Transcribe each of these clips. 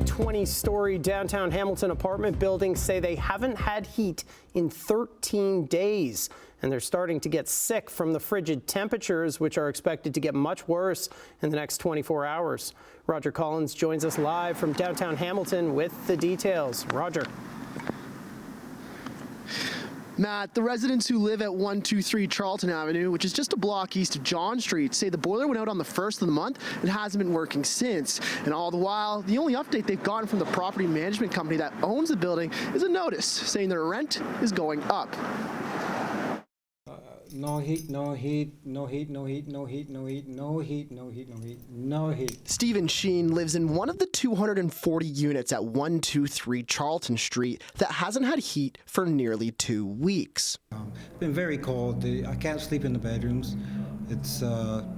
20-story downtown Hamilton apartment buildings say they haven't had heat in 13 days. And they're starting to get sick from the frigid temperatures, which are expected to get much worse in the next 24 hours. Roger Collins joins us live from downtown Hamilton with the details. Roger. Matt, the residents who live at 123 Charlton Avenue, which is just a block east of John Street, say the boiler went out on the 1st of the month and hasn't been working since. And all the while, the only update they've gotten from the property management company that owns the building is a notice saying their rent is going up. No heat, no heat, no heat, no heat, no heat, no heat, no heat, no heat, no heat, no heat. Stephen Sheen lives in one of the 240 units at 123 Charlton Street that hasn't had heat for nearly 2 weeks. It's been very cold. I can't sleep in the bedrooms. It's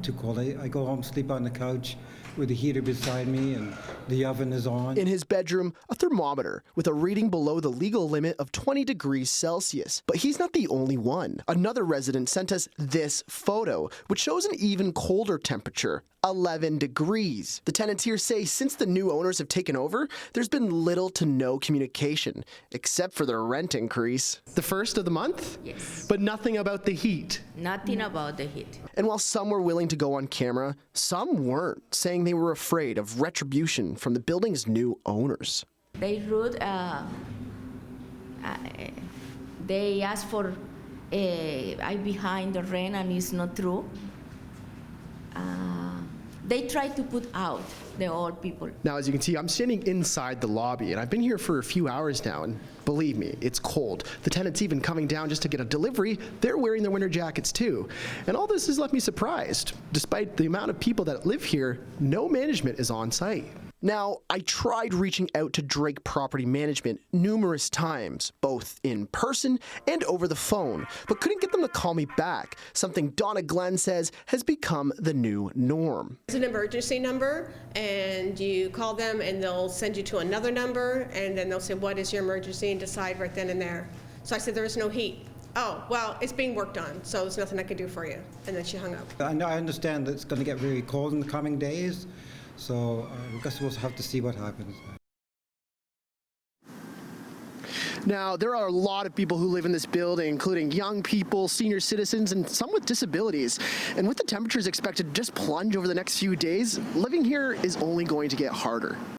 too cold. I go home, sleep on the couch with the heater beside me and the oven is on. In his bedroom, a thermometer with a reading below the legal limit of 20 degrees Celsius. But he's not the only one. Another resident sent us this photo, which shows an even colder temperature, 11 degrees. The tenants here say since the new owners have taken over, there's been little to no communication, except for their rent increase. The first of the month? Yes. But nothing about the heat. Nothing about the heat. And while some were willing to go on camera, some weren't, saying they were afraid of retribution from the building's new owners. They rude. They ask for I behind the rent, and it's not true. They try to put out the old people. Now, as you can see, I'm standing inside the lobby, and I've been here for a few hours now, and believe me, it's cold. The tenants even coming down just to get a delivery, they're wearing their winter jackets too. And all this has left me surprised. Despite the amount of people that live here, no management is on site. Now, I tried reaching out to Drake Property Management numerous times, both in person and over the phone, but couldn't get them to call me back, something Donna Glenn says has become the new norm. It's an emergency number, and you call them and they'll send you to another number, and then they'll say, what is your emergency, and decide right then and there. So I said, there is no heat. Oh, well, it's being worked on, so there's nothing I could do for you. And then she hung up. I understand that it's going to get very cold in the coming days. So I guess we'll have to see what happens. Now, there are a lot of people who live in this building, including young people, senior citizens, and some with disabilities. And with the temperatures expected to just plunge over the next few days, living here is only going to get harder.